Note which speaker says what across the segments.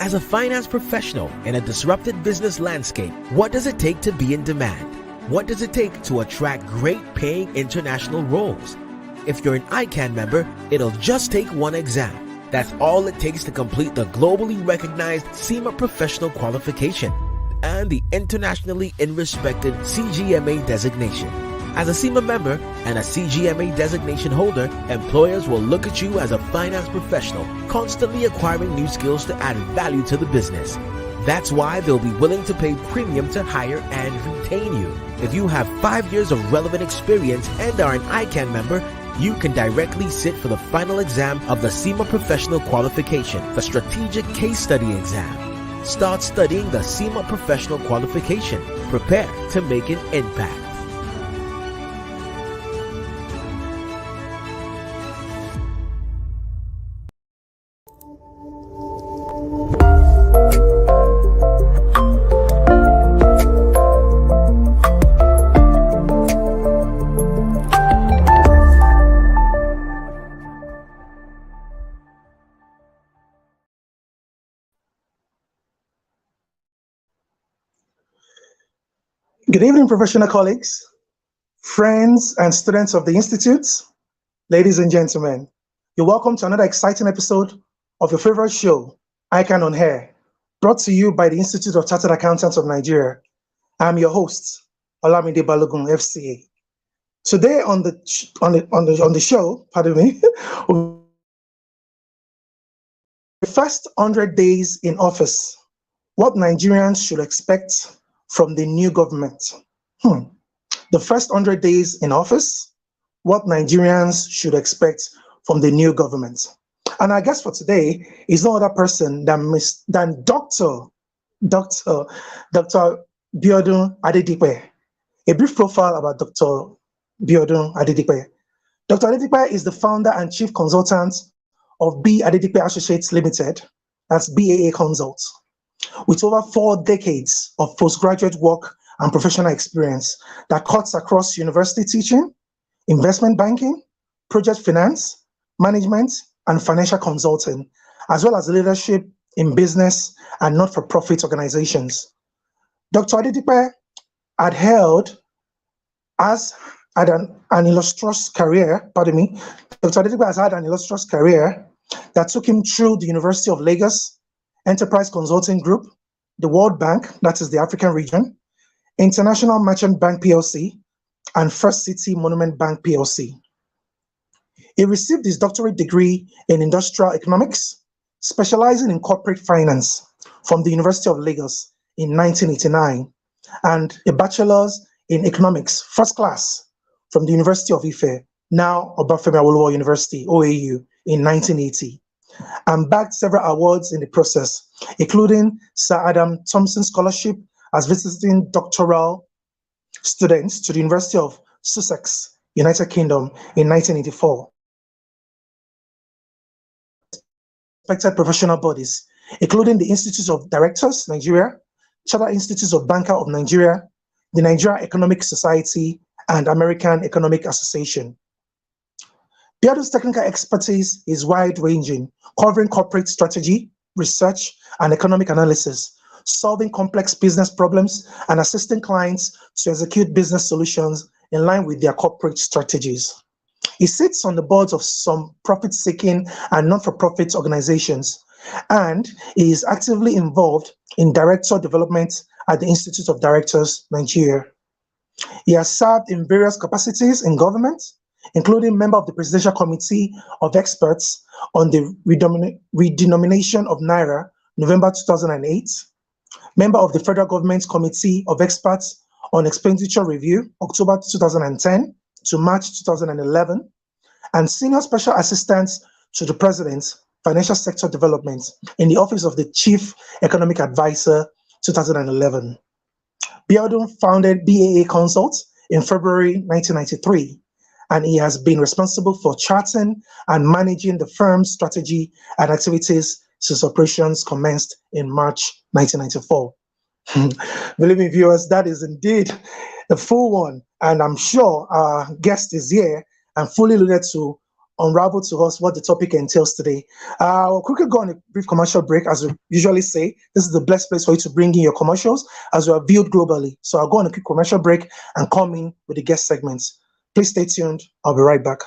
Speaker 1: As a finance professional in a disrupted business landscape, what does it take to be in demand? What does it take to attract great paying international roles? If you're an ICAN member, it'll just take one exam. That's all it takes to complete the globally recognized CIMA professional qualification and the internationally respected CGMA designation. As a CIMA member and a CGMA designation holder, employers will look at you as a finance professional, constantly acquiring new skills to add value to the business. That's why they'll be willing to pay premium to hire and retain you. If you have 5 years of relevant experience and are an ICAN member, you can directly sit for the final exam of the CIMA Professional Qualification, the Strategic Case Study exam. Start studying the CIMA Professional Qualification. Prepare to make an impact.
Speaker 2: Good evening, professional colleagues, friends, and students of the Institute. Ladies and gentlemen, you're welcome to another exciting episode of your favorite show, ICAN on AIR, brought to you by the Institute of Chartered Accountants of Nigeria. I'm your host, Olamide Balogun, FCA. Today on the show, pardon me, the first 100 days in office, what Nigerians should expect from the new government. The first 100 days in office, what Nigerians should expect from the new government. And our guest for today is no other person than Dr. Biodun Adedipe. A brief profile about Dr. Biodun Adedipe. Dr. Adedipe is the founder and chief consultant of B. Adedipe Associates Limited, that's BAA Consult, with over 4 decades of postgraduate work and professional experience that cuts across university teaching, investment banking, project finance, management, and financial consulting, as well as leadership in business and not-for-profit organizations. Dr. Adedipe had an illustrious career, Dr. Adedipe has had an illustrious career that took him through the University of Lagos, Enterprise Consulting Group, the World Bank, that is the African region, International Merchant Bank PLC, and First City Monument Bank PLC. He received his doctorate degree in industrial economics, specializing in corporate finance from the University of Lagos in 1989, and a bachelor's in economics, first class, from the University of Ife, now Obafemi Awolowo University, OAU, in 1980. And bagged several awards in the process, including Sir Adam Thompson Scholarship as visiting doctoral students to the University of Sussex, United Kingdom in 1984. Respected professional bodies, including the Institute of Directors, Nigeria, Chartered Institute of Bankers of Nigeria, the Nigeria Economic Society, and American Economic Association. Biodun's technical expertise is wide-ranging, covering corporate strategy, research, and economic analysis, solving complex business problems, and assisting clients to execute business solutions in line with their corporate strategies. He sits on the boards of some profit-seeking and not-for-profit organizations, and he is actively involved in director development at the Institute of Directors, Nigeria. He has served in various capacities in government, including member of the Presidential Committee of Experts on the Redenomination of Naira, November 2008, member of the Federal Government Committee of Experts on Expenditure Review, October 2010 to March 2011, and senior special assistant to the President, Financial Sector Development in the Office of the Chief Economic Advisor, 2011. Biodun founded BAA Consult in February 1993, and he has been responsible for charting and managing the firm's strategy and activities since operations commenced in March 1994. Believe me, viewers, that is indeed a full one, and I'm sure our guest is here and fully alluded to unravel to us what the topic entails today. We'll quickly go on a brief commercial break. As we usually say, this is the best place for you to bring in your commercials as we are viewed globally. So I'll go on a quick commercial break and come in with the guest segments. Please stay tuned. I'll be right back.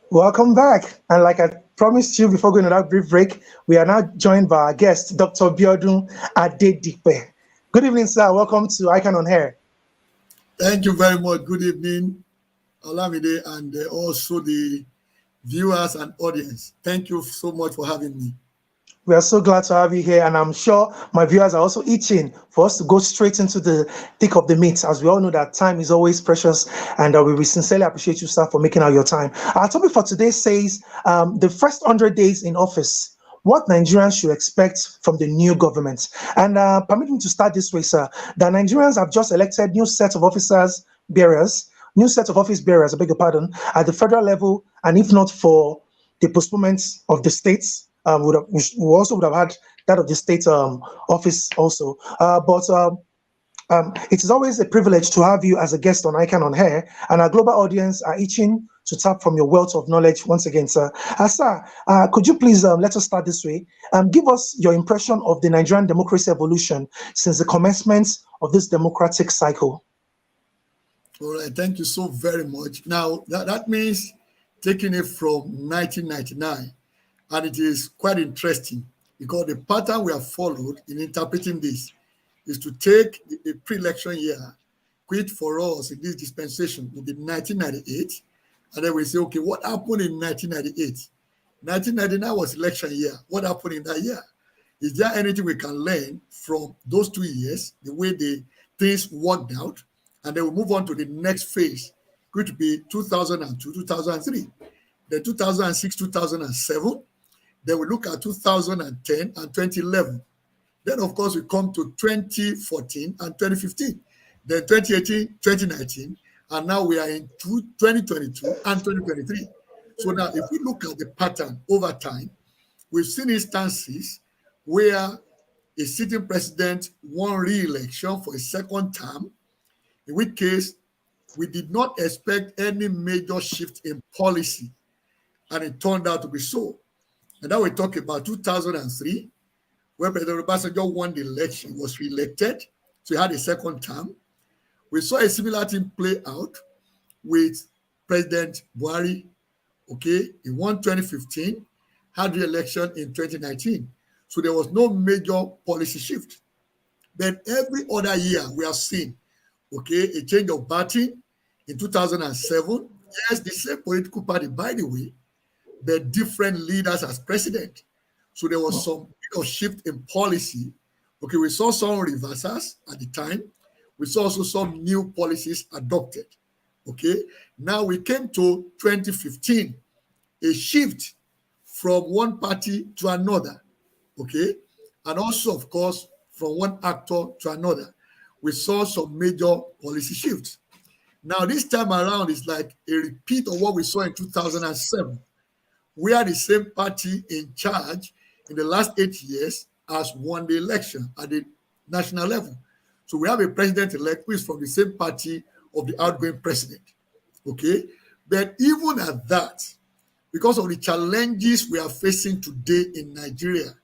Speaker 2: Welcome back. And like I promised you before going to that brief break, we are now joined by our guest, Dr. Biodun Adedipe. Good evening, sir. Welcome to ICAN on AIR.
Speaker 3: Thank you very much. Good evening, Olamide, and also the viewers and audience. Thank you so much for having me.
Speaker 2: We are so glad to have you here, and I'm sure my viewers are also itching for us to go straight into the thick of the meat, as we all know that time is always precious, and we sincerely appreciate you, sir, for making out your time. Our topic for today says the first 100 days in office, what Nigerians should expect from the new government. And permit me to start this way, sir. The Nigerians have just elected new set of office bearers, I beg your pardon, at the federal level, and if not for the postponement of the states, we also would have had that of the state office also. It is always a privilege to have you as a guest on ICAN on AIR, and our global audience are itching to tap from your wealth of knowledge once again, sir. Sir, could you please let us start this way? Give us your impression of the Nigerian democracy evolution since the commencement of this democratic cycle.
Speaker 3: All right, thank you so very much. Now, that means taking it from 1999. And it is quite interesting because the pattern we have followed in interpreting this is to take a pre-election year, which for us in this dispensation would be 1998, and then we say, okay, what happened in 1998? 1999 was election year. What happened in that year? Is there anything we can learn from those 2 years, the way the things worked out? And then we move on to the next phase, which would be 2002, 2003, then 2006, 2007. Then we look at 2010 and 2011. Then, of course, we come to 2014 and 2015. Then 2018, 2019, and now we are in 2022 and 2023. So now, if we look at the pattern over time, we've seen instances where a sitting president won re-election for a second term, in which case we did not expect any major shift in policy. and it turned out to be so. And now we talk about 2003, where President Obasanjo won the election, was re-elected, so he had a second term. We saw a similar thing play out with President Buhari. Okay, he won 2015, had re-election in 2019. So there was no major policy shift. Then every other year we have seen, okay, a change of party. In 2007, yes, the same political party, by the way, but different leaders as president. So there was some bit of shift in policy. Okay, we saw some reversals at the time. We saw also some new policies adopted. Okay, now we came to 2015, a shift from one party to another. Okay, and also, of course, from one actor to another. We saw some major policy shifts. Now, this time around is like a repeat of what we saw in 2007, where the same party in charge in the last 8 years has won the election at the national level. So we have a president-elect who is from the same party of the outgoing president. Okay? But even at that, because of the challenges we are facing today in Nigeria,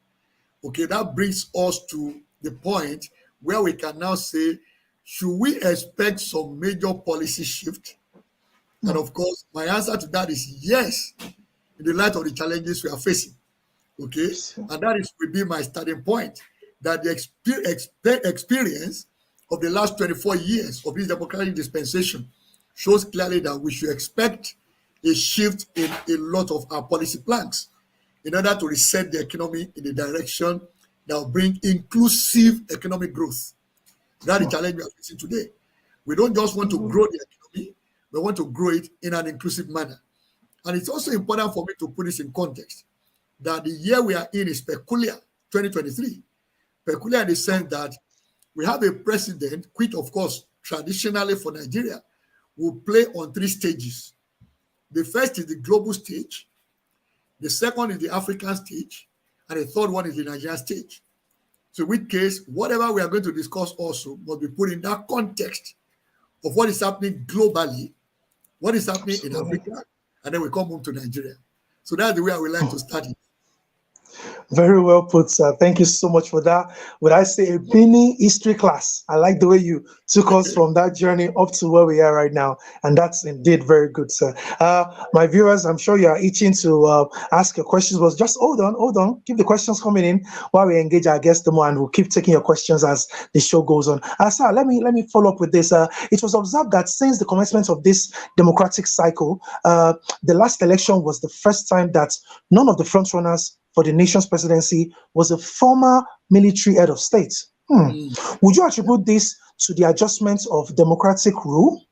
Speaker 3: okay, that brings us to the point where we can now say, should we expect some major policy shift? And of course, my answer to that is yes, in the light of the challenges we are facing. Okay, and that will be my starting point, that the experience of the last 24 years of this democratic dispensation shows clearly that we should expect a shift in a lot of our policy plans in order to reset the economy in the direction that will bring inclusive economic growth. That's the challenge we are facing today. We don't just want to grow the economy, we want to grow it in an inclusive manner. And it's also important for me to put this in context, that the year we are in is peculiar, 2023. Peculiar in the sense that we have a president, which of course, traditionally for Nigeria, will play on 3 stages. The first is the global stage, the second is the African stage, and the third one is the Nigerian stage. So in which case, whatever we are going to discuss also must be put in that context of what is happening globally, what is happening in Africa, and then we come home to Nigeria. So that's the way I would like to start it.
Speaker 2: Very well put, sir. Thank you so much for that. Would I say a mini history class? I like the way you took us from that journey up to where we are right now. And that's indeed very good, sir. My viewers, I'm sure you are itching to ask your questions, but just hold on. Keep the questions coming in while we engage our guest more, and we'll keep taking your questions as the show goes on. Sir, let me follow up with this. It was observed that since the commencement of this democratic cycle, the last election was the first time that none of the frontrunners for the nation's presidency was a former military head of state. Would you attribute this to the adjustments of democratic rule?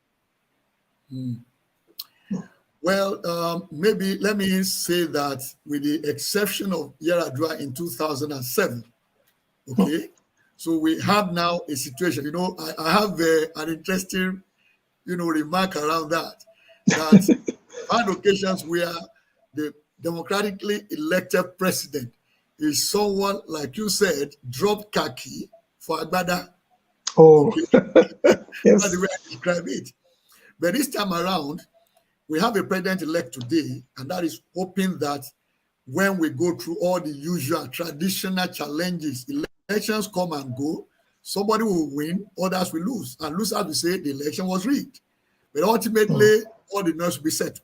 Speaker 3: Well, maybe let me say that with the exception of Yar'Adua in 2007, okay, so we have now a situation, I have an interesting, remark around that on occasions where the democratically elected president is someone, like you said, dropped khaki for agbada.
Speaker 2: Okay. Yes.
Speaker 3: That's the way I describe it. But this time around, we have a president-elect today, and that is hoping that when we go through all the usual traditional challenges, elections come and go, somebody will win, others will lose. And losers will say the election was rigged. But ultimately, all the noise will be settled.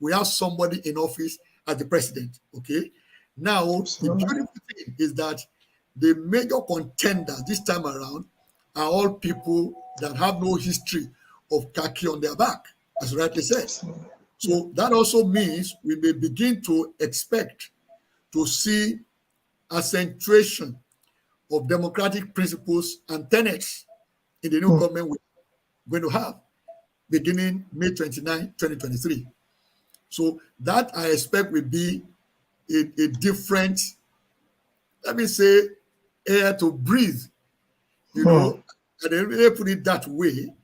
Speaker 3: We have somebody in office as the president, okay? Now, the beautiful thing is that the major contenders this time around are all people that have no history of khaki on their back, as rightly said. So that also means we may begin to expect to see accentuation of democratic principles and tenets in the new government we're going to have beginning May 29, 2023. So that I expect will be a different, let me say, air to breathe, and they put it that way,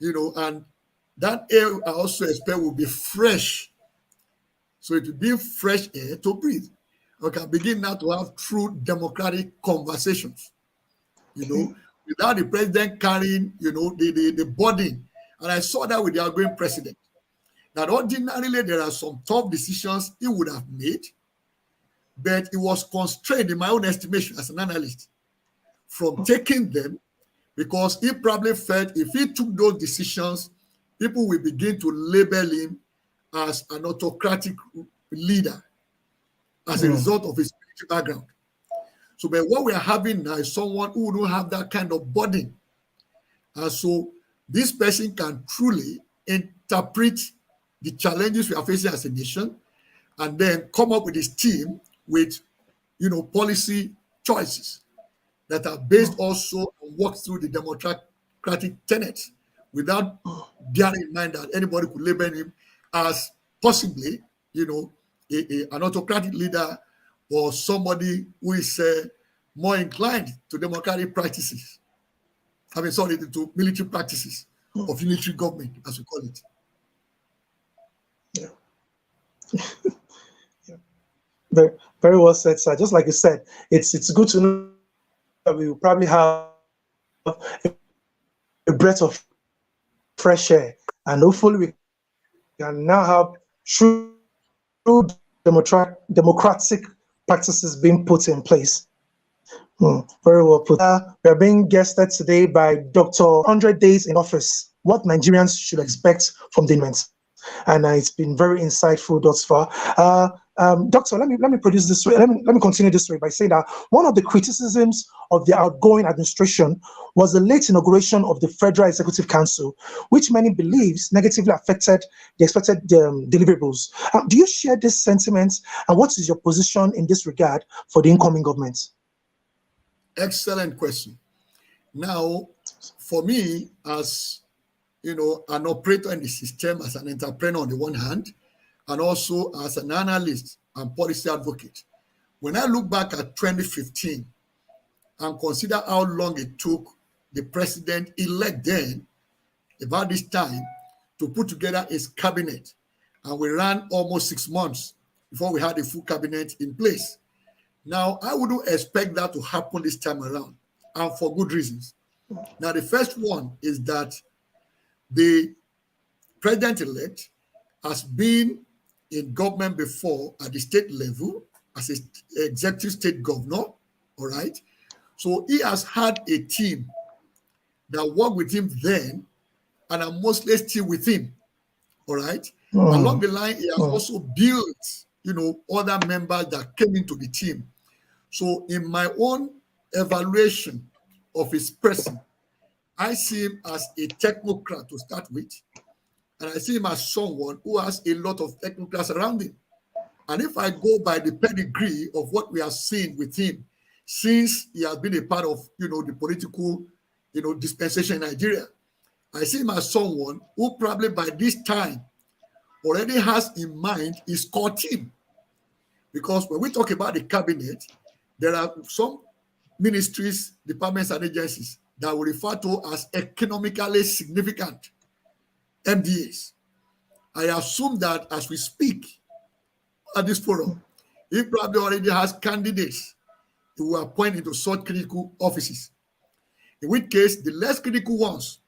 Speaker 3: and that air I also expect will be fresh. So it will be fresh air to breathe. We can begin now to have true democratic conversations, without the president carrying, the burden. And I saw that with the outgoing president. that ordinarily there are some tough decisions he would have made, but he was constrained, in my own estimation as an analyst, from taking them, because he probably felt if he took those decisions, people will begin to label him as an autocratic leader as a result of his military background. So, but what we are having now is someone who don't have that kind of burden. And so this person can truly interpret the challenges we are facing as a nation and then come up with his team with, policy choices that are based also on work through the democratic tenets without bearing in mind that anybody could label him as possibly, an autocratic leader or somebody who is more inclined to democratic practices. To military practices of unitary government, as we call it.
Speaker 2: Yeah. Very, very well said, sir. Just like you said, it's good to know that we will probably have a breath of fresh air, and hopefully we can now have true democratic practices being put in place. Very well put. We are being guested today by Dr. 100 Days in Office, What Nigerians Should Expect from the Event. And it's been very insightful thus far. Doctor, let me produce this way. Let me continue this way by saying that one of the criticisms of the outgoing administration was the late inauguration of the Federal Executive Council, which many believes negatively affected the expected deliverables. Do you share this sentiment, and what is your position in this regard for the incoming government?
Speaker 3: Excellent question. Now, for me, as an operator in the system, as an entrepreneur on the one hand, and also as an analyst and policy advocate, when I look back at 2015 and consider how long it took the president-elect then, about this time, to put together his cabinet, and we ran almost 6 months before we had a full cabinet in place. Now, I wouldn't expect that to happen this time around, and for good reasons. Now, the first one is that the president-elect has been in government before at the state level as an executive state governor, all right? So he has had a team that worked with him then and are mostly still with him, all right? Along the line, he has also built, other members that came into the team. So in my own evaluation of his person, I see him as a technocrat to start with, and I see him as someone who has a lot of technocrats around him. And if I go by the pedigree of what we have seen with him since he has been a part of, the political, dispensation in Nigeria, I see him as someone who probably by this time already has in mind his core team. Because when we talk about the cabinet, there are some ministries, departments, and agencies that we refer to as economically significant MDAs. I assume that as we speak at this forum, he probably already has candidates who are appointed to such critical offices. In which case, the less critical ones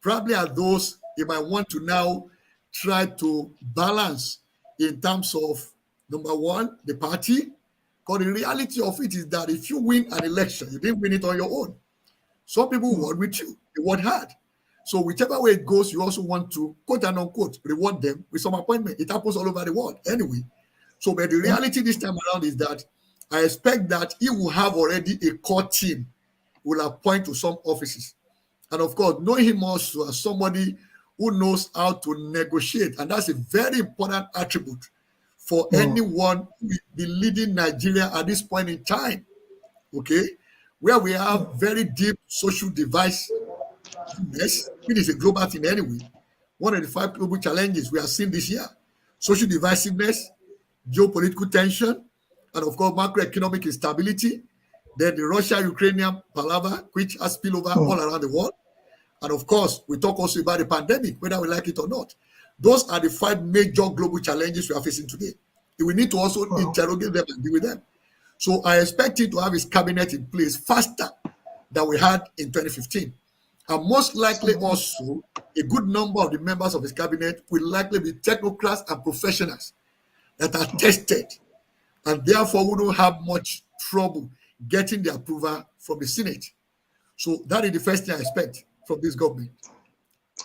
Speaker 3: probably are those he might want to now try to balance in terms of, number one, the party. Because the reality of it is that if you win an election, you didn't win it on your own. Some people work with you, they work hard. So whichever way it goes, you also want to, quote and unquote, reward them with some appointment. It happens all over the world anyway. So but the reality this time around is that I expect that he will have already a core team will appoint to some offices. And of course, knowing him also as somebody who knows how to negotiate. And that's a very important attribute for anyone who will be leading Nigeria at this point in time, okay, where we have very deep social divisiveness, which is a global thing anyway. One of the 5 global challenges we have seen this year: social divisiveness, geopolitical tension, and of course, macroeconomic instability. Then the Russia-Ukrainian palaver, which has spillover all around the world. And of course, we talk also about the pandemic, whether we like it or not. Those are the 5 major global challenges we are facing today. We need to also interrogate them and deal with them. So I expect him to have his cabinet in place faster than we had in 2015. And most likely also, a good number of the members of his cabinet will likely be technocrats and professionals that are tested, and therefore we don't have much trouble getting the approval from the Senate. So that is the first thing I expect from this government.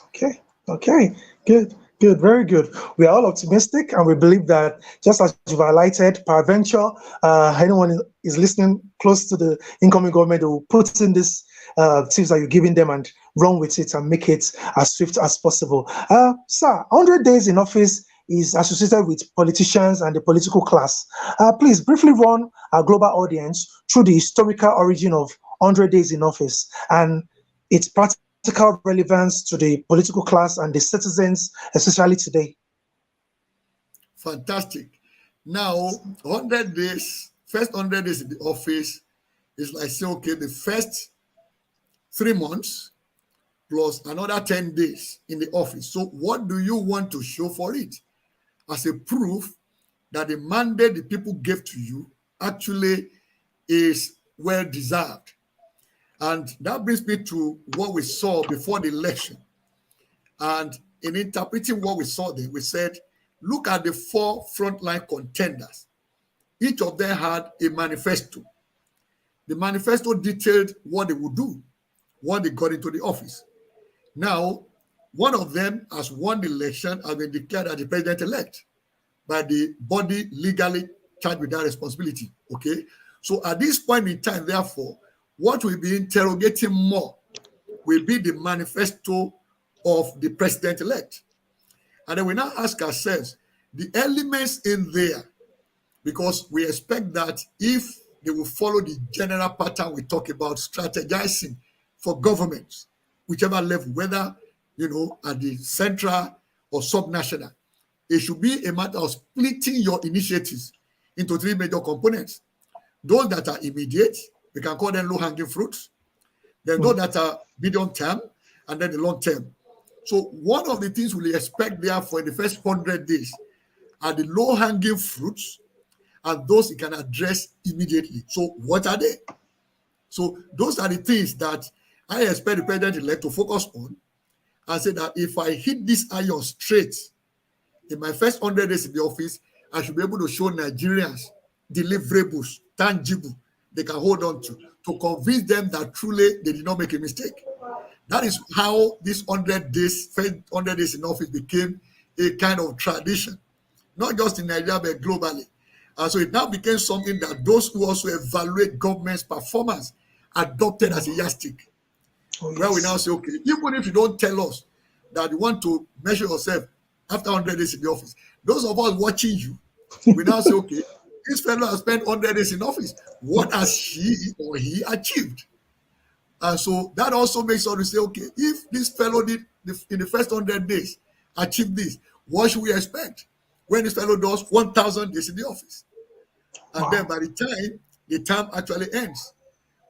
Speaker 2: Okay, okay, good, good, very good. We are all optimistic, and we believe that just as you've highlighted, peradventure, anyone is listening close to the incoming government will put in this tips that you're giving them and run with it and make it as swift as possible. Sir, 100 days in office is associated with politicians and the political class. Please briefly run our global audience through the historical origin of 100 days in office and its practical relevance to the political class and the citizens, especially today.
Speaker 3: Fantastic. Now, 100 days, first 100 days in the office is like saying, okay, the first 3 months plus another 10 days in the office. So what do you want to show for it? As a proof that the mandate the people gave to you actually is well deserved. And that brings me to what we saw before the election. And in interpreting what we saw then, we said, look at the 4 frontline contenders. Each of them had a manifesto. The manifesto detailed what they would do when they got into the office. Now, one of them has won the election, has been declared as the president-elect by the body legally charged with that responsibility. Okay? So at this point in time, therefore, what we'll be interrogating more will be the manifesto of the president-elect. And then we now ask ourselves, the elements in there, because we expect that if they will follow the general pattern we talk about, strategizing for governments, whichever level, whether, at the central or subnational, it should be a matter of splitting your initiatives into 3 major components. Those that are immediate, we can call them low-hanging fruits. Then those that are medium term, and then the long term. So one of the things we expect therefore in the first 100 days are the low-hanging fruits and those you can address immediately. So what are they? So those are the things that I expect the president-elect to focus on and say that if I hit this iron straight in my first 100 days in the office, I should be able to show Nigerians deliverables, tangible, they can hold on to convince them that truly they did not make a mistake. That is how this 100 days, first 100 days in office became a kind of tradition, not just in Nigeria, but globally. And so it now became something that those who also evaluate government's performance adopted as a yardstick.
Speaker 2: Oh, yes.
Speaker 3: Where we now say, okay, even if you don't tell us that you want to measure yourself after 100 days in the office, those of us watching you, we now say, okay, this fellow has spent 100 days in office. What has she or he achieved? And so that also makes us to say, okay, if this fellow did in the first 100 days achieve this, what should we expect when this fellow does 1,000 days in the office? And then by the time the term actually ends,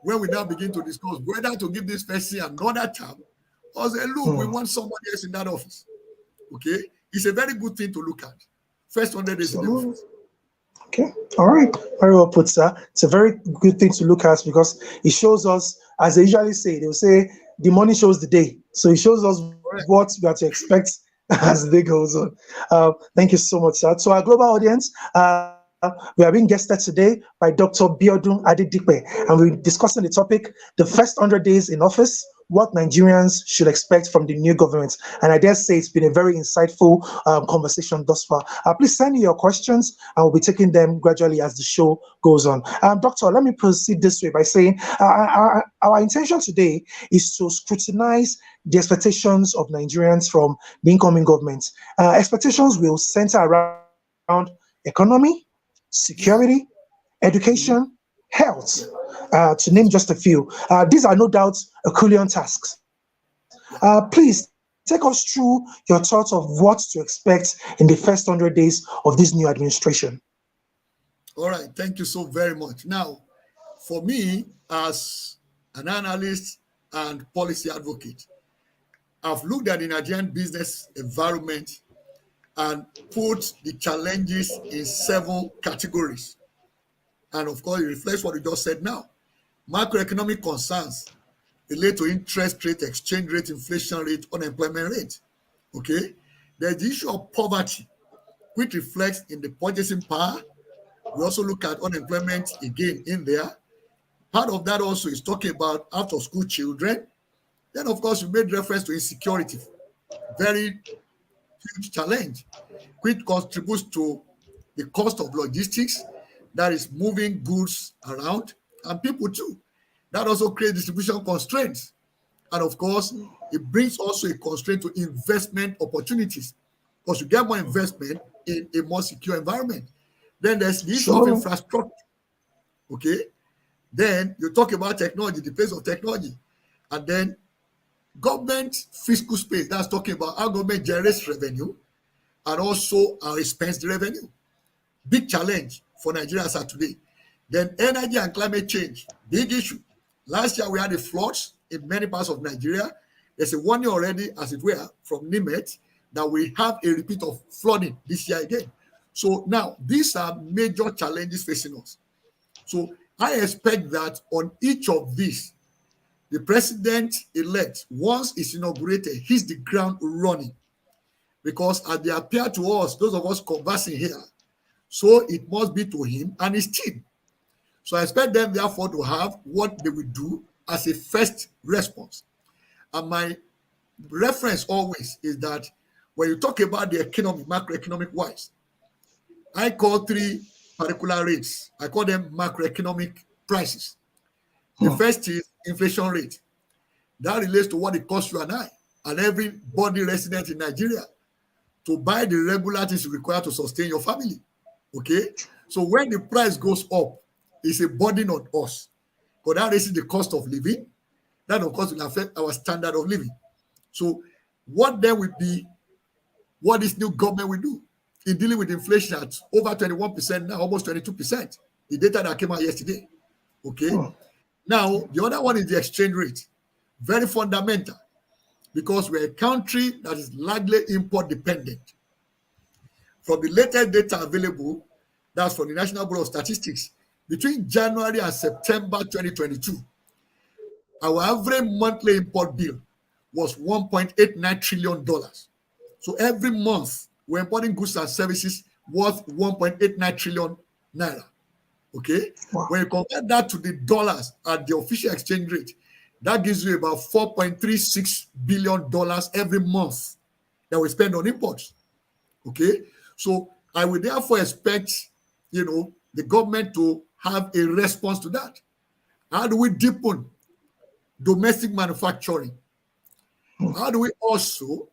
Speaker 3: when we now begin to discuss whether to give this person another term or say, look, we want somebody else in that office. Okay? It's a very good thing to look at. First 100 days in the office.
Speaker 2: Okay, all right, very well put, sir. It's a very good thing to look at because it shows us, as they usually say, they'll say the money shows the day. So it shows us what we are to expect as the day goes on. Thank you so much, sir. So our global audience, we are being guested today by Dr. Biodun Adedipe, and we're discussing the topic, the first 100 days in office, what Nigerians should expect from the new government. And I dare say it's been a very insightful conversation thus far. Please send in your questions, and we'll be taking them gradually as the show goes on. Doctor, let me proceed this way by saying our intention today is to scrutinize the expectations of Nigerians from the incoming government. Expectations will center around economy, security, education, health, to name just a few. These are no doubt Herculean tasks. Please take us through your thoughts of what to expect in the first 100 days of this new administration.
Speaker 3: All right, thank you so very much. Now, for me, as an analyst and policy advocate, I've looked at the Nigerian business environment and put the challenges in 7 categories. And of course, it reflects what we just said now. Macroeconomic concerns relate to interest rate, exchange rate, inflation rate, unemployment rate. Okay, there's the issue of poverty, which reflects in the purchasing power. We also look at unemployment again in there. Part of that also is talking about out-of-school children. Then, of course, we made reference to insecurity, very huge challenge, which contributes to the cost of logistics, that is moving goods around, and people too. That also creates distribution constraints. And of course, it brings also a constraint to investment opportunities, because you get more investment in a more secure environment. Then there's the issue of infrastructure. Okay. Then you talk about technology, the pace of technology. And then government fiscal space, that's talking about how government generates revenue and also our expense revenue. Big challenge for Nigerians are today. Then energy and climate change, big issue. Last year we had the floods in many parts of Nigeria. There's a warning already, as it were, from NIMET that we have a repeat of flooding this year again. So now these are major challenges facing us. So I expect that on each of these, the president-elect, once it's inaugurated, hits the ground running. Because as they appear to us, those of us conversing here, so it must be to him and his team. So I expect them, therefore, to have what they will do as a first response. And my reference always is that when you talk about the economy, macroeconomic wise, I call three particular rates. I call them macroeconomic prices. The first is inflation rate. That relates to what it costs you and I and everybody resident in Nigeria to buy the regular things required to sustain your family. Okay? So when the price goes up, it's a burden on us. Because that raises the cost of living. That, of course, will affect our standard of living. So what then will be what this new government will do in dealing with inflation at over 21% now, almost 22%. The data that came out yesterday. Okay? Now, the other one is the exchange rate. Very fundamental, because we're a country that is largely import dependent. From the latest data available, that's from the National Bureau of Statistics, between January and September 2022, our average monthly import bill was $1.89 trillion. So every month, we're importing goods and services worth 1.89 trillion naira. Okay? Wow. When you compare that to the dollars at the official exchange rate, that gives you about $4.36 billion every month that we spend on imports. Okay? So I would therefore expect, the government to have a response to that. How do we deepen domestic manufacturing? How do we also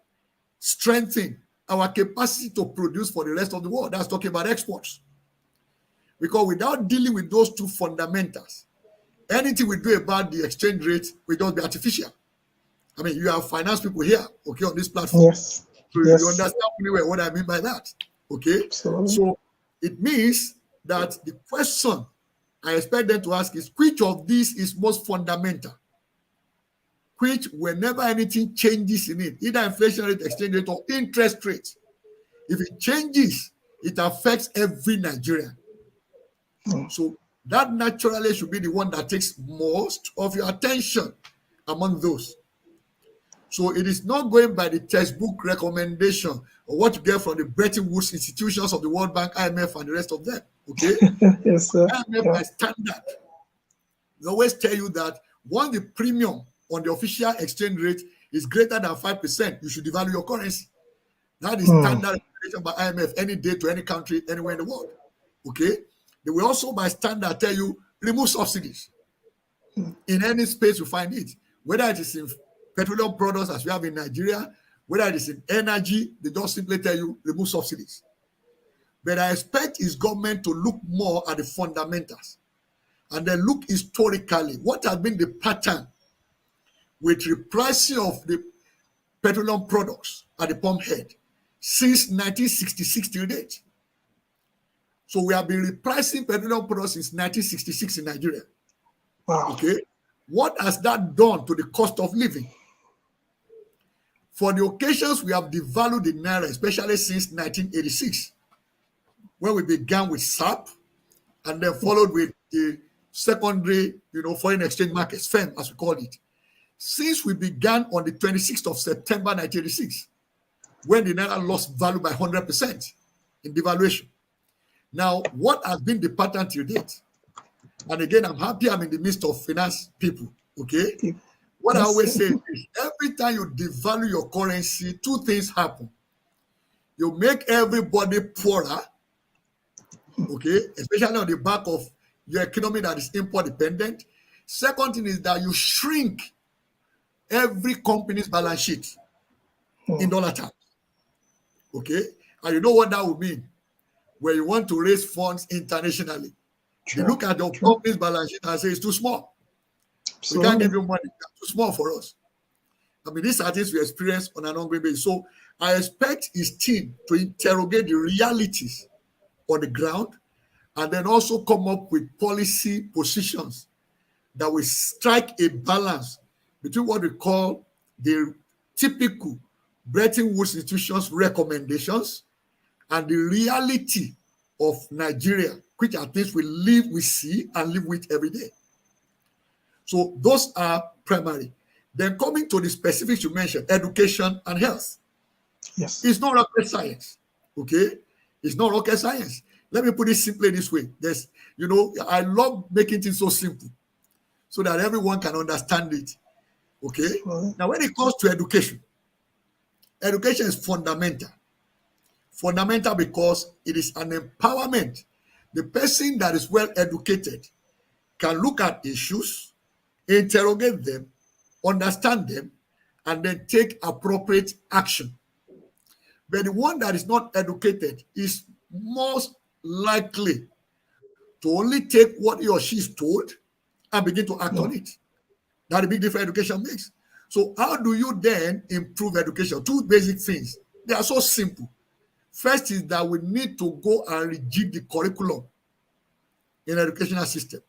Speaker 3: strengthen our capacity to produce for the rest of the world? That's talking about exports. Because without dealing with those two fundamentals, anything we do about the exchange rate will just be artificial. I mean, you have finance people here, okay, on this platform.
Speaker 2: Yes.
Speaker 3: So
Speaker 2: yes.
Speaker 3: You understand pretty well what I mean by that. Okay.
Speaker 2: Absolutely.
Speaker 3: So it means that the question I expect them to ask is, which of these is most fundamental? Which, whenever anything changes in it, either inflation rate, exchange rate, or interest rate, if it changes, it affects every Nigerian. So that naturally should be the one that takes most of your attention among those. So it is not going by the textbook recommendation or what you get from the Bretton Woods institutions of the World Bank, IMF, and the rest of them. Okay?
Speaker 2: Yes, sir.
Speaker 3: IMF by standard, they always tell you that once the premium on the official exchange rate is greater than 5%, you should devalue your currency. That is standard recommendation by IMF any day to any country, anywhere in the world. Okay? They will also by standard tell you remove subsidies in any space you find it, whether it is in petroleum products as we have in Nigeria, whether it is in energy, they just simply tell you remove subsidies. But I expect his government to look more at the fundamentals and then look historically what has been the pattern with repricing of the petroleum products at the pump head since 1966 till date. So we have been repricing petroleum products since 1966 in Nigeria.
Speaker 2: Wow.
Speaker 3: Okay. What has that done to the cost of living? For the occasions we have devalued the naira, especially since 1986, when we began with SAP and then followed with the secondary, foreign exchange markets, FEM, as we call it. since we began on the 26th of September 1986, when the Naira lost value by 100% in devaluation. Now, what has been the pattern till date? And again, I'm happy I'm in the midst of finance people, okay? What I always say is every time you devalue your currency, two things happen. You make everybody poorer, okay, especially on the back of your economy that is import dependent. Second thing is that you shrink every company's balance sheet in dollar terms, okay? And you know what that would mean? Where you want to raise funds internationally. You look at your company's balance sheet and say it's too small. We can't give you money. It's too small for us. I mean, these are things we experience on an ongoing basis. So I expect his team to interrogate the realities on the ground and then also come up with policy positions that will strike a balance between what we call the typical Bretton Woods institutions recommendations and the reality of Nigeria, which are things we live, we see, and live with every day. So those are primary. Then coming to the specifics you mentioned, education and health.
Speaker 2: Yes.
Speaker 3: It's not rocket science, okay? It's not rocket science. Let me put it simply this way. There's, I love making things so simple so that everyone can understand it, okay? Now, when it comes to education, education is fundamental. Fundamental because it is an empowerment. The person that is well educated can look at issues, interrogate them, understand them, and then take appropriate action. But the one that is not educated is most likely to only take what he or she is told and begin to act on it. That's a big difference education makes. So how do you then improve education? Two basic things. They are so simple. First is that we need to go and rejig the curriculum in the educational system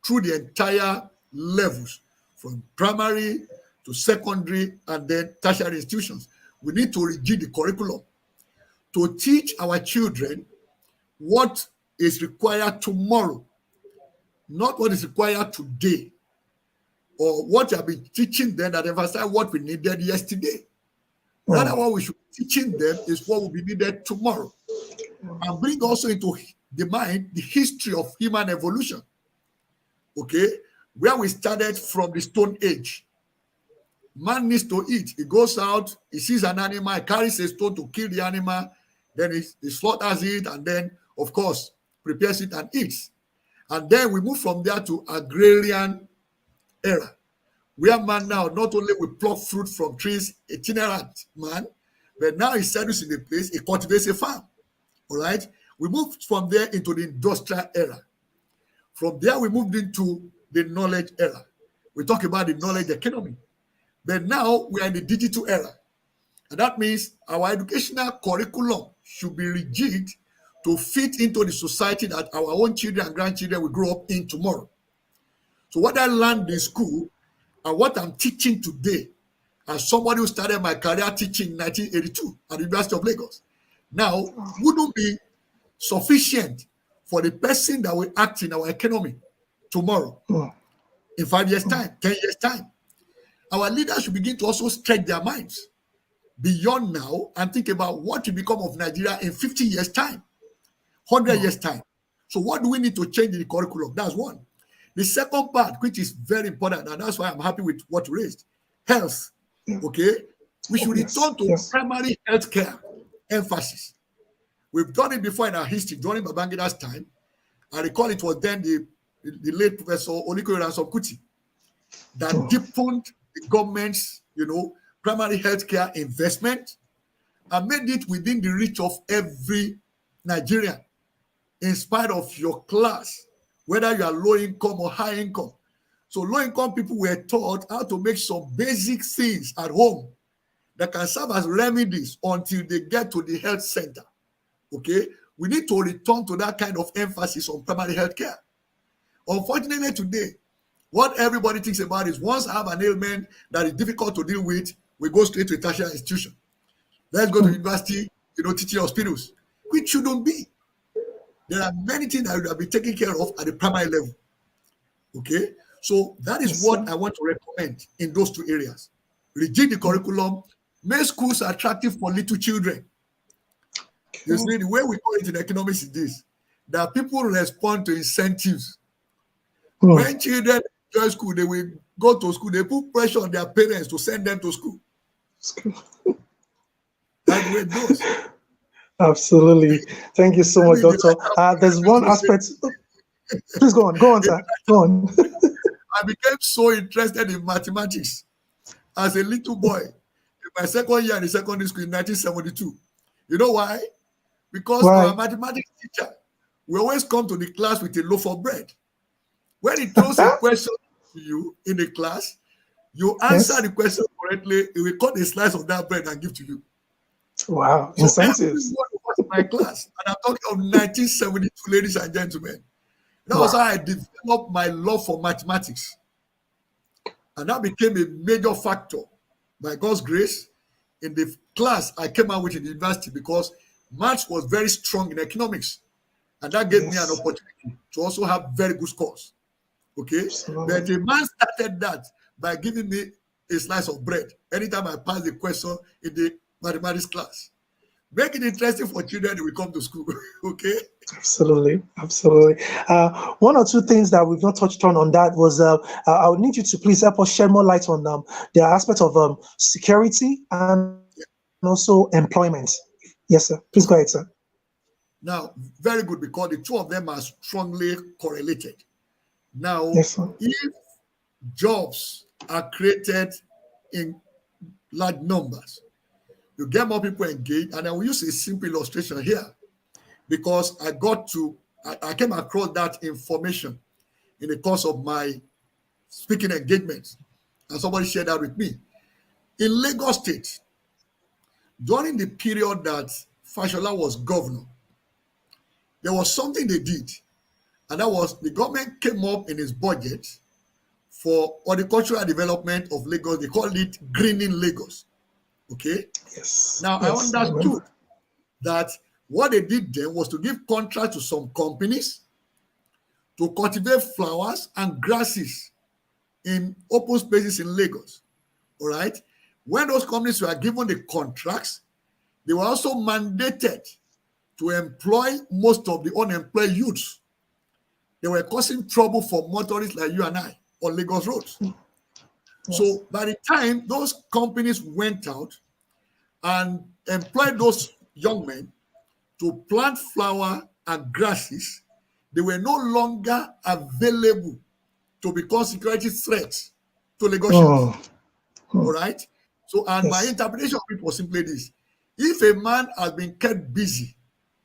Speaker 3: through the entire levels, from primary to secondary and then tertiary institutions. We need to rejig the curriculum to teach our children what is required tomorrow, not what is required today, or what you have been teaching them that emphasize what we needed yesterday. Rather, what we should be teaching them is what will be needed tomorrow, and bring also into the mind the history of human evolution, okay, where we started from the Stone Age. Man needs to eat. He goes out, he sees an animal, he carries a stone to kill the animal, then he slaughters it, and then, of course, prepares it and eats. And then we move from there to agrarian era, where man now not only will pluck fruit from trees, itinerant man, but now he settles in a place, he cultivates a farm. All right? We moved from there into the industrial era. From there, we moved into the knowledge era. We talk about the knowledge economy. But now we are in the digital era. And that means our educational curriculum should be rejigged to fit into the society that our own children and grandchildren will grow up in tomorrow. So what I learned in school and what I'm teaching today, as somebody who started my career teaching in 1982 at the University of Lagos, now wouldn't be sufficient for the person that will act in our economy tomorrow, in 5 years' time, 10 years' time. Our leaders should begin to also stretch their minds beyond now and think about what will become of Nigeria in 50 years' time, 100 years' time. So what do we need to change in the curriculum? That's one. The second part, which is very important, and that's why I'm happy with what you raised, health, okay? We should return to primary health care emphasis. We've done it before in our history, during Babangida's time. I recall it was then the late Professor Oliko Ransom Kuti that deepened the government's, primary healthcare investment and made it within the reach of every Nigerian, in spite of your class, whether you are low income or high income. So low income people were taught how to make some basic things at home that can serve as remedies until they get to the health center. Okay, we need to return to that kind of emphasis on primary health care. Unfortunately, today, what everybody thinks about is once I have an ailment that is difficult to deal with, we go straight to a tertiary institution. Let's go to university, teaching hospitals, which shouldn't be. There are many things that will be taken care of at the primary level. Okay, So that is what I want to recommend in those two areas. Rejig the curriculum, make schools attractive for little children. You see, the way we call it in economics is this, that people respond to incentives. When children join school, they will go to school, they put pressure on their parents to send them to school. That's the way it goes.
Speaker 2: Absolutely. Thank you so much, Doctor. There's one aspect. Please go on, sir. Go on.
Speaker 3: I became so interested in mathematics as a little boy in my second year in the secondary school in 1972. You know why? Because our mathematics teacher will always come to the class with a loaf of bread. When he throws a question to you in the class, you answer the question correctly, he will cut a slice of that bread and give to you.
Speaker 2: Wow,
Speaker 3: so
Speaker 2: incentives.
Speaker 3: Was in my class, and I'm talking of 1972, ladies and gentlemen. That was how I developed my love for mathematics. And that became a major factor, by God's grace, in the class I came out with in the university, because maths was very strong in economics. And that gave me an opportunity to also have very good scores. Okay? But the man started that by giving me a slice of bread anytime I passed the question in the mathematics class. Make it interesting for children when we come to school. Okay?
Speaker 2: Absolutely. One or two things that we've not touched on that was I would need you to please help us shed more light on the aspect of security and also employment. Yes, sir. Please go ahead, sir.
Speaker 3: Now, very good, because the two of them are strongly correlated. Now, if jobs are created in large numbers, you get more people engaged. And I will use a simple illustration here, because I came across that information in the course of my speaking engagements, and somebody shared that with me. In Lagos State, during the period that Fashola was governor, there was something they did, and that was the government came up in its budget for horticultural development of Lagos. They called it Greening Lagos. Okay?
Speaker 2: Yes.
Speaker 3: Now, I understood that what they did then was to give contract to some companies to cultivate flowers and grasses in open spaces in Lagos. All right? When those companies were given the contracts, they were also mandated to employ most of the unemployed youths. They were causing trouble for motorists like you and I on Lagos roads. Yes. So by the time those companies went out and employed those young men to plant flower and grasses, they were no longer available to become security threats to Lagosians. All right? So, and my interpretation of it was simply this. If a man has been kept busy,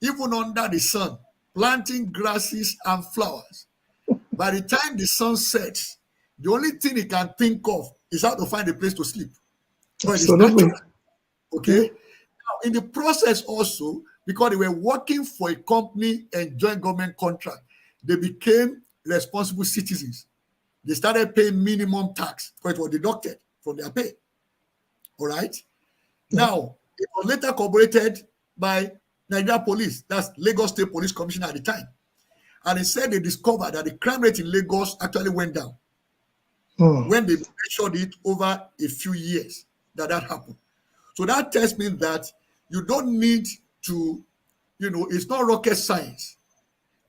Speaker 3: even under the sun, planting grasses and flowers, by the time the sun sets, the only thing he can think of is how to find a place to sleep. But it's natural. Okay? Now, in the process also, because they were working for a company enjoying government contract, they became responsible citizens. They started paying minimum tax, because it was deducted from their pay. All right? Now, it was later corroborated by Nigeria Police, that's Lagos State Police Commissioner at the time. And they said they discovered that the crime rate in Lagos actually went down when they measured it over a few years that happened. So that tells me that you don't need to, it's not rocket science.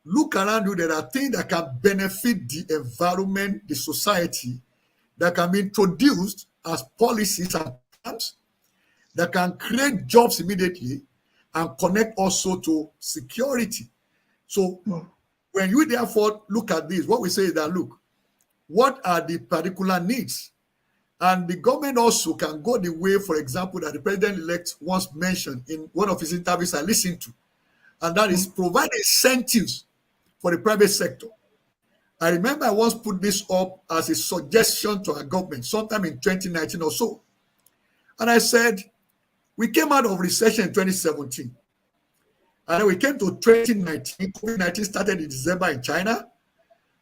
Speaker 3: Look around you, there are things that can benefit the environment, the society, that can be introduced as policies and programs that can create jobs immediately and connect also to security. So when you therefore look at this, what we say is that, look, what are the particular needs? And the government also can go the way, for example, that the president-elect once mentioned in one of his interviews I listened to, and that is provide incentives for the private sector. I remember I once put this up as a suggestion to our government sometime in 2019 or so. And I said, we came out of recession in 2017. And then we came to 2019. COVID-19 started in December in China.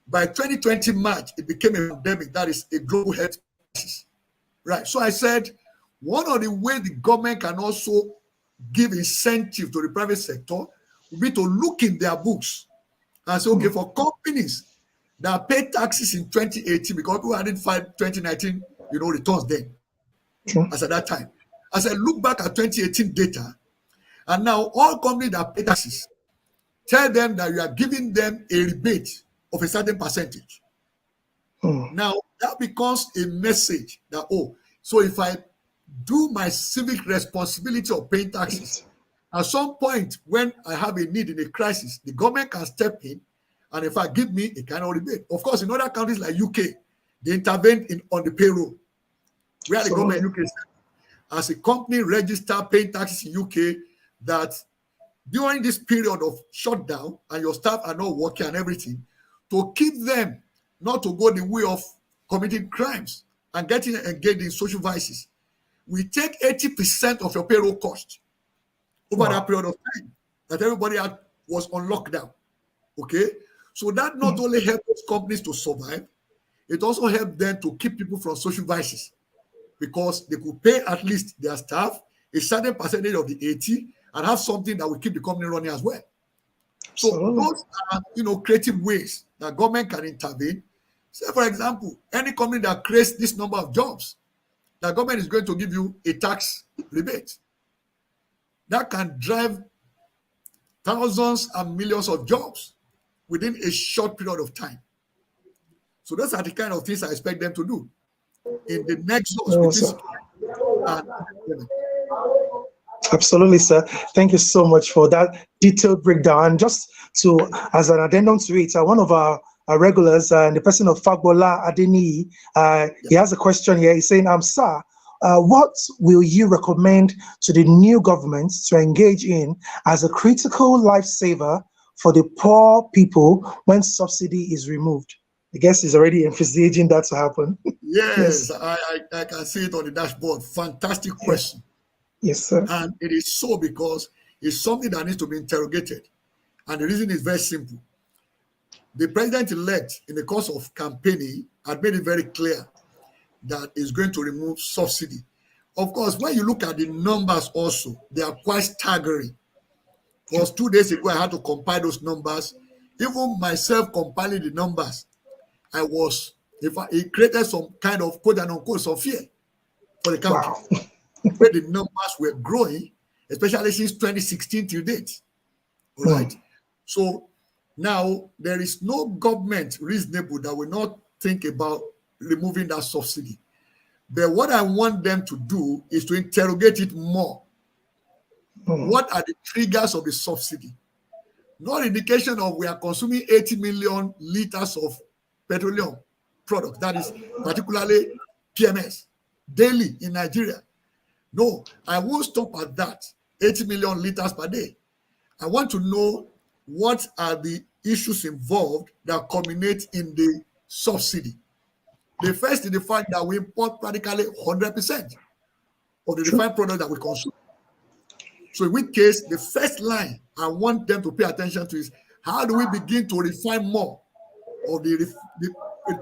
Speaker 3: By 2020 March, it became a pandemic. That is a global health crisis. Right. So I said, one of the ways the government can also give incentive to the private sector would be to look in their books and say, okay, for companies that paid taxes in 2018 because we hadn't filed 2019, returns then, as at that time. As I look back at 2018 data, and now all companies that pay taxes, tell them that you are giving them a rebate of a certain percentage. Now, that becomes a message that, so if I do my civic responsibility of paying taxes, at some point when I have a need in a crisis, the government can step in and in fact give me a kind of rebate. Of course, in other countries like UK, they intervene on the payroll, where the government in UK said, as a company register paying taxes in UK, that during this period of shutdown and your staff are not working and everything, to keep them not to go the way of committing crimes and getting engaged in social vices, we take 80% of your payroll cost over that period of time that everybody was on lockdown. Okay, so that not only helps those companies to survive, it also helped them to keep people from social vices, because they could pay at least their staff a certain percentage of the 80 and have something that will keep the company running as well. So those are, creative ways that government can intervene. Say, for example, any company that creates this number of jobs, the government is going to give you a tax rebate. That can drive thousands and millions of jobs within a short period of time. So those are the kind of things I expect them to do in the next between and unemployment.
Speaker 2: Absolutely, sir. Thank you so much for that detailed breakdown. Just as an addendum to it, one of our regulars, the person of Fagbola Adeni, he has a question here. He's saying, sir, what will you recommend to the new government to engage in as a critical lifesaver for the poor people when subsidy is removed? I guess he's already envisaging that to happen.
Speaker 3: Yes. I can see it on the dashboard. Fantastic question.
Speaker 2: Yes, sir.
Speaker 3: And it is so because it's something that needs to be interrogated. And the reason is very simple. The president-elect, in the course of campaigning, had made it very clear that he's going to remove subsidy. Of course, when you look at the numbers also, they are quite staggering. Because 2 days ago, I had to compile those numbers. Even myself compiling the numbers, it created some kind of quote and unquote some fear for the country.
Speaker 2: Wow.
Speaker 3: Where the numbers were growing, especially since 2016 till date. All right. So now there is no government reasonable that will not think about removing that subsidy. But what I want them to do is to interrogate it more. What are the triggers of the subsidy? Not indication of we are consuming 80 million liters of petroleum products, that is particularly PMS, daily in Nigeria. No, I won't stop at that, 80 million liters per day. I want to know what are the issues involved that culminate in the subsidy. The first is the fact that we import practically 100% of the refined product that we consume. So in which case, the first line I want them to pay attention to is how do we begin to refine more of the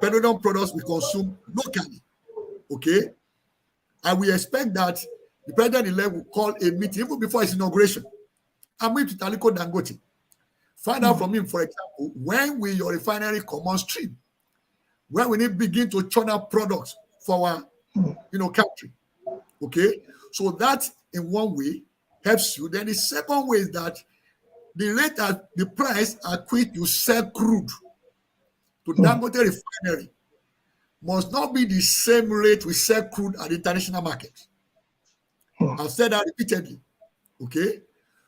Speaker 3: petroleum products we consume locally, okay? And we expect that the president-elect will call a meeting even before his inauguration. I'm with Aliko Dangote. Find out from him, for example, when will your refinery come on stream? When will it begin to churn out products for our country? Okay? So that in one way helps you. Then the second way is that the rate at the price at which you sell crude to Dangote refinery must not be the same rate we sell crude at the international market. I've said that repeatedly. Okay?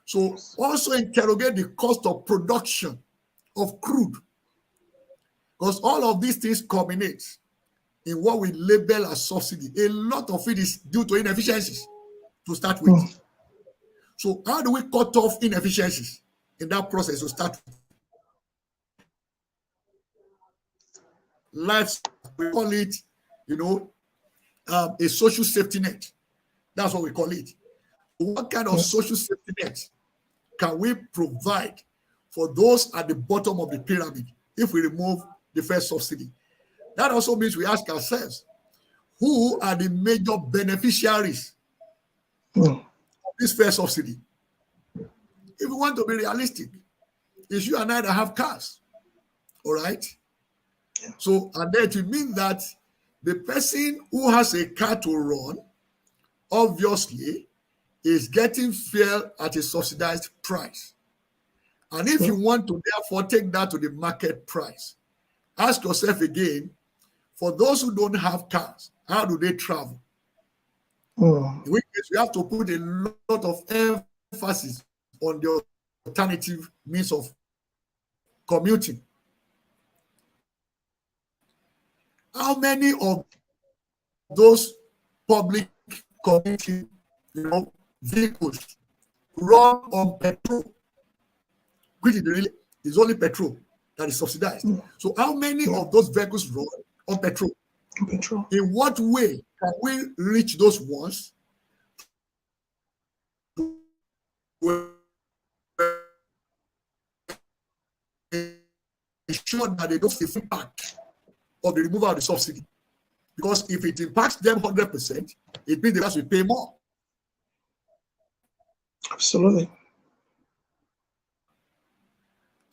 Speaker 3: So also interrogate the cost of production of crude. Because all of these things culminate in what we label as subsidy. A lot of it is due to inefficiencies to start with. So how do we cut off inefficiencies in that process to start with? Life, we call it, a social safety net. That's what we call it. What kind of social safety net can we provide for those at the bottom of the pyramid if we remove the first subsidy? That also means we ask ourselves, who are the major beneficiaries of this first subsidy? If we want to be realistic, it's you and I that have cars, all right? So, and then it means that the person who has a car to run, obviously, is getting fuel at a subsidized price. And if you want to therefore take that to the market price, ask yourself again, for those who don't have cars, how do they travel? In which case, we have to put a lot of emphasis on the alternative means of commuting. How many of those public commuting, vehicles run on petrol, which is only petrol that is subsidized? So how many of those vehicles run on petrol? In what way can we reach those ones ensure that they don't see the impact of the removal of the subsidy? Because if it impacts them 100%, it means they have to pay more.
Speaker 2: Absolutely.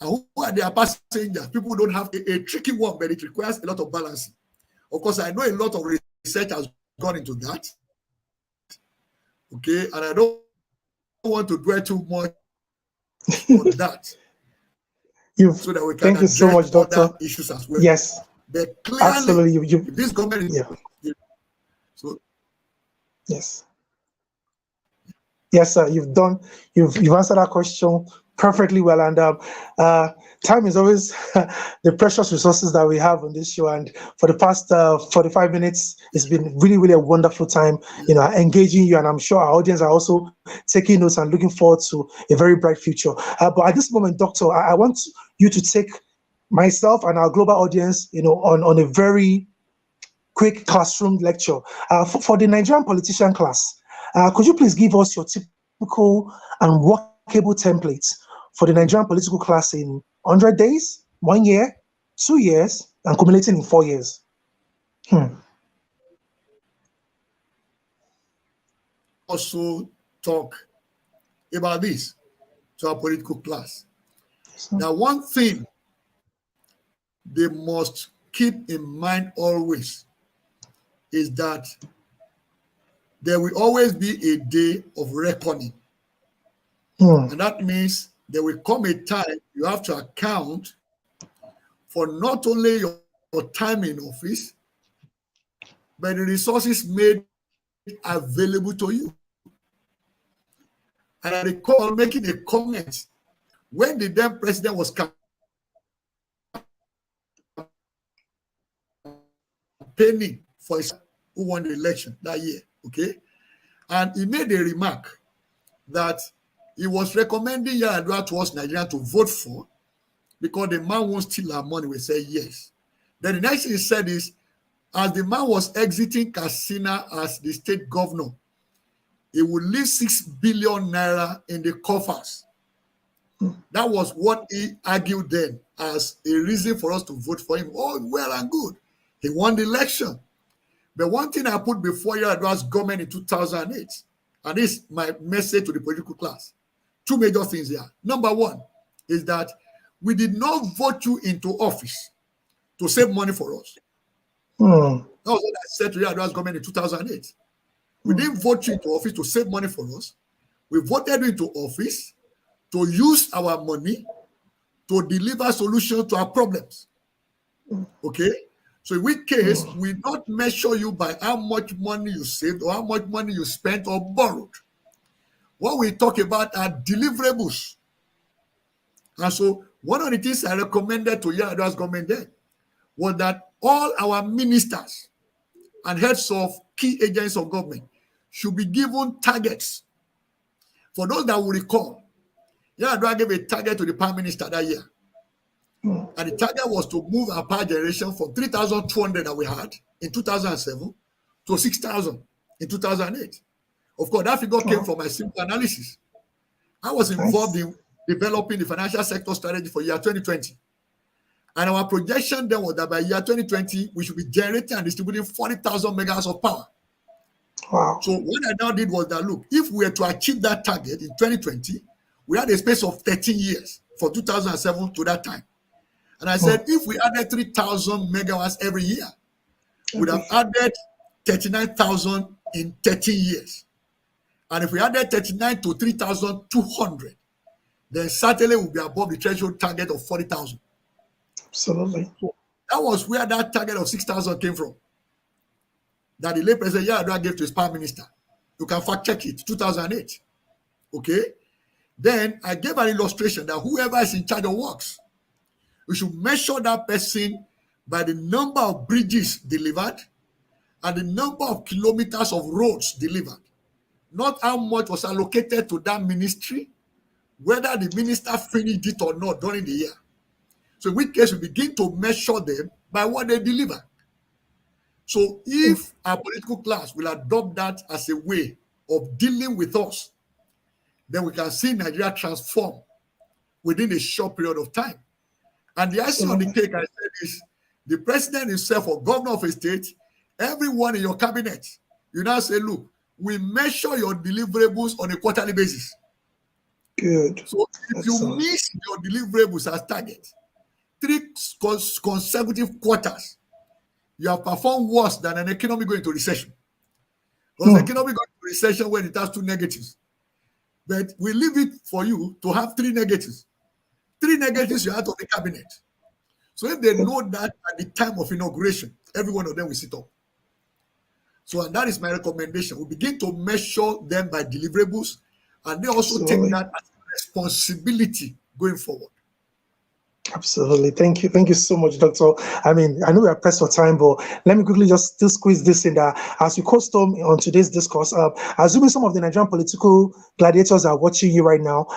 Speaker 3: And who are their passengers? People don't have a tricky one, but it requires a lot of balancing. Of course, I know a lot of research has gone into that. Okay, and I don't want to dwell too much on that. So that we can
Speaker 2: thank you so much, Doctor.
Speaker 3: Issues as well.
Speaker 2: Yes,
Speaker 3: but clearly,
Speaker 2: absolutely.
Speaker 3: This government is, so
Speaker 2: yes, sir. You've answered that question perfectly well, and time is always the precious resources that we have on this show. And for the past 45 minutes, it's been really, really a wonderful time, engaging you. And I'm sure our audience are also taking notes and looking forward to a very bright future. But at this moment, Doctor, I want you to take myself and our global audience, on a very quick classroom lecture for the Nigerian politician class. Could you please give us your typical and workable templates for the Nigerian political class in 100 days, 1 year, 2 years, and accumulating in 4 years?
Speaker 3: Also talk about this to our political class. Now, one thing they must keep in mind always is that there will always be a day of reckoning. And that means there will come a time you have to account for not only your time in office, but the resources made available to you. And I recall making a comment when the then president was campaigning for who won the election that year, okay? And he made a remark that he was recommending Yar'Adua to us Nigerians to vote for because the man won't steal our money. We say yes. Then the next thing he said is, as the man was exiting Katsina as the state governor, he would leave 6 billion naira in the coffers. That was what he argued then as a reason for us to vote for him. Oh, well and good. He won the election. But one thing I put before Yar'Adua's government in 2008, and this is my message to the political class, 2 major things here. Number one is that we did not vote you into office to save money for us. That was what I said to Yar'Adua's government in 2008. We didn't vote you into office to save money for us. We voted you into office to use our money to deliver solutions to our problems. Okay? So in which case, we not measure you by how much money you saved or how much money you spent or borrowed. What we talk about are deliverables. And so one of the things I recommended to Yar'Adua's government then was that all our ministers and heads of key agents of government should be given targets. For those that will recall, Yar'Adua gave a target to the prime minister that year. And the target was to move our power generation from 3,200 that we had in 2007 to 6,000 in 2008. Of course, that figure came from my simple analysis. I was involved in developing the financial sector strategy for year 2020. And our projection then was that by year 2020, we should be generating and distributing 40,000 megawatts of power.
Speaker 2: Wow.
Speaker 3: So what I now did was that, look, if we were to achieve that target in 2020, we had a space of 13 years from 2007 to that time. And I said, if we added 3,000 megawatts every year, we'd have added 39,000 in 13 years. And if we added 39 to 3,200, then certainly we'll be above the threshold target of 40,000.
Speaker 2: Absolutely.
Speaker 3: So that was where that target of 6,000 came from. That the late President Yar'Adua gave to his prime minister. You can fact check it, 2008. Okay? Then I gave an illustration that whoever is in charge of works, we should measure that person by the number of bridges delivered and the number of kilometers of roads delivered. Not how much was allocated to that ministry, whether the minister finished it or not during the year. So in which case we begin to measure them by what they deliver. So if our political class will adopt that as a way of dealing with us, then we can see Nigeria transform within a short period of time. And the icing on the cake, I said, is the president himself or governor of a state, everyone in your cabinet, you now say, look, we measure your deliverables on a quarterly basis.
Speaker 2: Good.
Speaker 3: So if you miss your deliverables as target, 3 consecutive quarters, you have performed worse than an economy going into recession. Because the economy going into recession when it has 2 negatives. But we leave it for you to have 3 negatives. 3 negatives you're out of the cabinet. So if they know that at the time of inauguration, every one of them will sit up. So, and that is my recommendation. We begin to measure them by deliverables, and they also take that as a responsibility going forward.
Speaker 2: Absolutely. Thank you. Thank you so much, Doctor. I mean, I know we are pressed for time, but let me quickly just still squeeze this in there. As we custom on today's discourse, assuming some of the Nigerian political gladiators are watching you right now,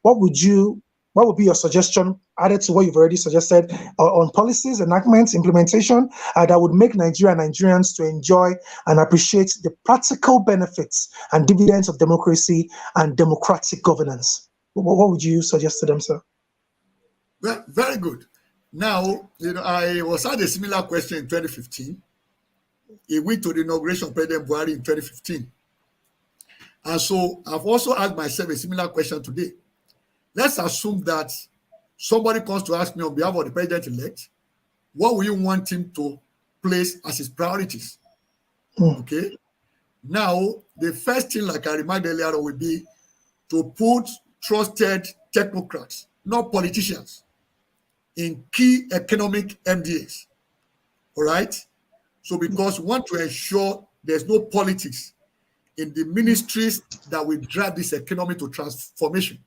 Speaker 2: what would be your suggestion added to what you've already suggested on policies, enactments, implementation that would make Nigeria and Nigerians to enjoy and appreciate the practical benefits and dividends of democracy and democratic governance? What would you suggest to them, sir?
Speaker 3: Well, very good. Now, I was asked a similar question in 2015. It went to the inauguration of President Buhari in 2015. And so I've also asked myself a similar question today. Let's assume that somebody comes to ask me on behalf of the president-elect, what will you want him to place as his priorities? Okay. Now, the first thing, like I remarked earlier, will be to put trusted technocrats, not politicians, in key economic MDAs. All right? So because we want to ensure there's no politics in the ministries that will drive this economy to transformation.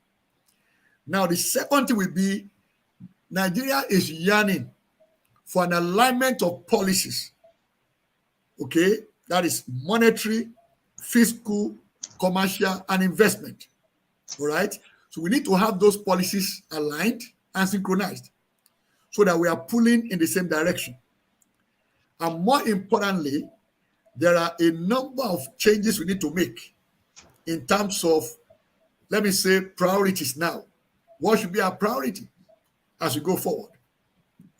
Speaker 3: Now, the second thing will be Nigeria is yearning for an alignment of policies. Okay? That is monetary, fiscal, commercial, and investment. All right? So we need to have those policies aligned and synchronized so that we are pulling in the same direction. And more importantly, there are a number of changes we need to make in terms of, let me say, priorities now. What should be our priority as we go forward?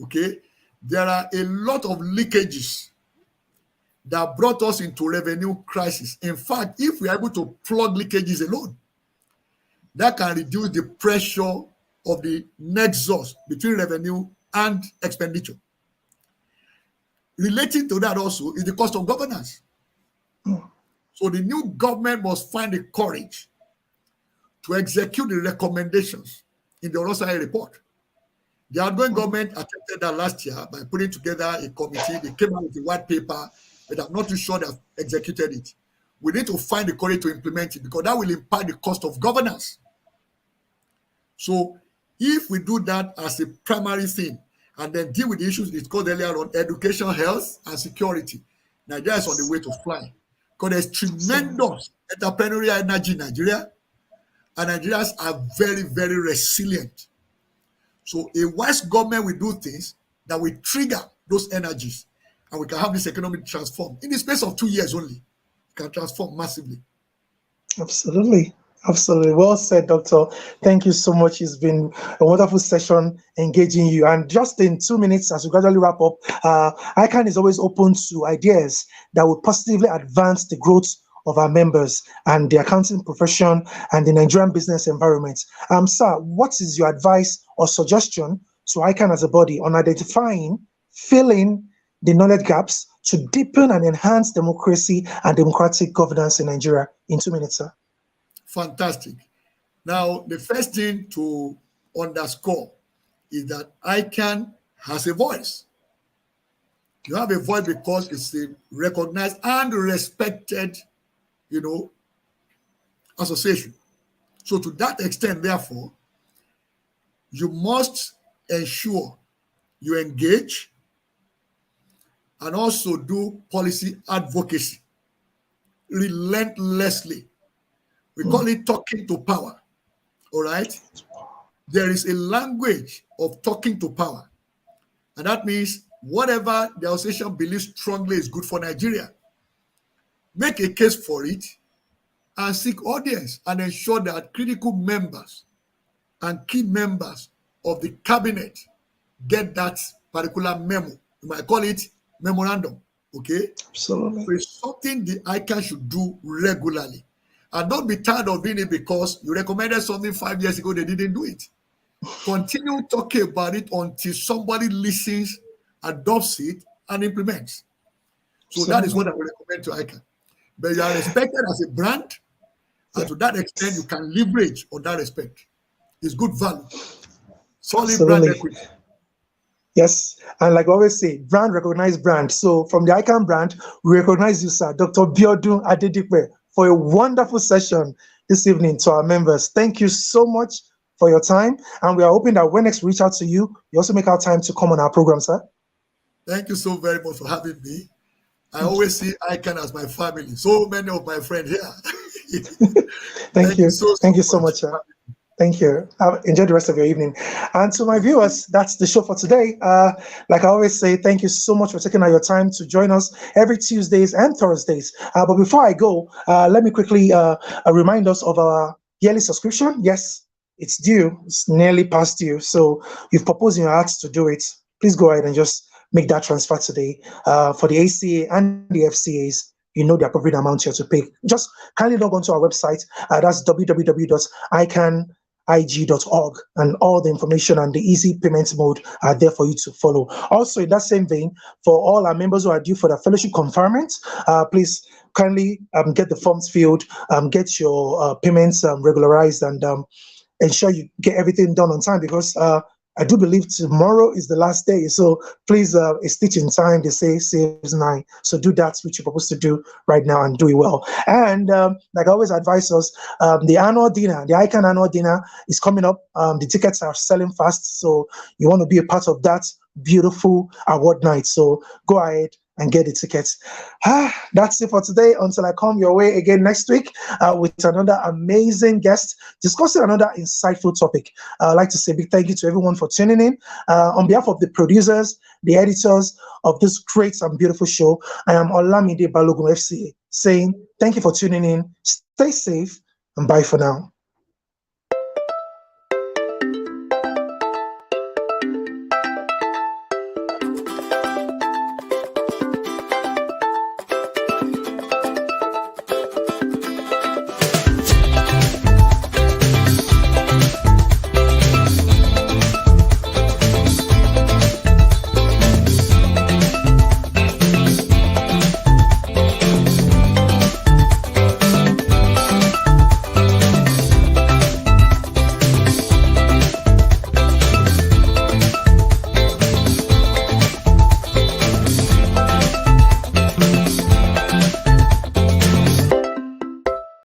Speaker 3: Okay? There are a lot of leakages that brought us into revenue crisis. In fact, if we are able to plug leakages alone, that can reduce the pressure of the nexus between revenue and expenditure. Relating to that also is the cost of governance. So the new government must find the courage to execute the recommendations in the Orosai report. The outgoing government attempted that last year by putting together a committee. They came out with a white paper, but I'm not too sure they've executed it. We need to find the courage to implement it because that will impact the cost of governance. So if we do that as a primary thing and then deal with the issues discussed earlier on education, health, and security, Nigeria is on the way to fly. Because there's tremendous entrepreneurial energy in Nigeria, and Nigerians are very, very resilient. So a wise government will do things that will trigger those energies, and we can have this economy transform. In the space of 2 years only, it can transform massively.
Speaker 2: Absolutely. Absolutely. Well said, Doctor. Thank you so much. It's been a wonderful session engaging you. And just in 2 minutes, as we gradually wrap up, ICAN is always open to ideas that would positively advance the growth of our members and the accounting profession and the Nigerian business environment. Sir, what is your advice or suggestion to ICAN as a body on identifying, filling the knowledge gaps to deepen and enhance democracy and democratic governance in Nigeria? In 2 minutes, sir.
Speaker 3: Fantastic. Now, the first thing to underscore is that ICAN has a voice. You have a voice because it's a recognized and respected, association. So to that extent, therefore, you must ensure you engage and also do policy advocacy relentlessly. We call it talking to power. All right? There is a language of talking to power. And that means whatever the association believes strongly is good for Nigeria, make a case for it and seek audience and ensure that critical members and key members of the cabinet get that particular memo. You might call it memorandum, okay?
Speaker 2: Absolutely.
Speaker 3: So it's something the ICAN should do regularly. And don't be tired of doing it because you recommended something 5 years ago, they didn't do it. Continue talking about it until somebody listens, adopts it, and implements. So that is what I would recommend to ICAN. But you are respected as a brand, and to that extent, you can leverage on that respect. It's good value. Solid brand equity.
Speaker 2: Yes, and like I always say, brand recognize brand. So from the ICAN brand, we recognize you, sir, Dr. Biodun Adedipe, for a wonderful session this evening to our members. Thank you so much for your time, and we are hoping that when next we reach out to you, you also make our time to come on our program, sir.
Speaker 3: Thank you so very much for having me. I always see ICAN as my family. So many of my friends here.
Speaker 2: Thank you so much, sir. Thank you. Enjoy the rest of your evening. And to my viewers, that's the show for today. Like I always say, thank you so much for taking out your time to join us every Tuesdays and Thursdays. But before I go, let me quickly remind us of our yearly subscription. Yes, it's due. It's nearly past due. So you've proposed in your hearts to do it. Please go ahead and just make that transfer today. For the ACA and the FCAs, you know the appropriate amount you have to pay. Just kindly log on to our website. That's www.icanig.org, and all the information and the easy payment mode are there for you to follow. Also, in that same vein, for all our members who are due for the fellowship conferment, please kindly get the forms filled, get your payments regularized, and ensure you get everything done on time, because I do believe tomorrow is the last day. So please, a stitch in time, they say, saves 9. So do that which you're supposed to do right now and do it well. And like I always advise us, the annual dinner, the ICAN annual dinner is coming up. The tickets are selling fast. So you want to be a part of that beautiful award night. So go ahead and get the tickets. That's it for today. Until I come your way again next week with another amazing guest discussing another insightful topic. I'd like to say a big thank you to everyone for tuning in. On behalf of the producers, the editors of this great and beautiful show, I am Olamide Balogun FCA saying thank you for tuning in. Stay safe and bye for now.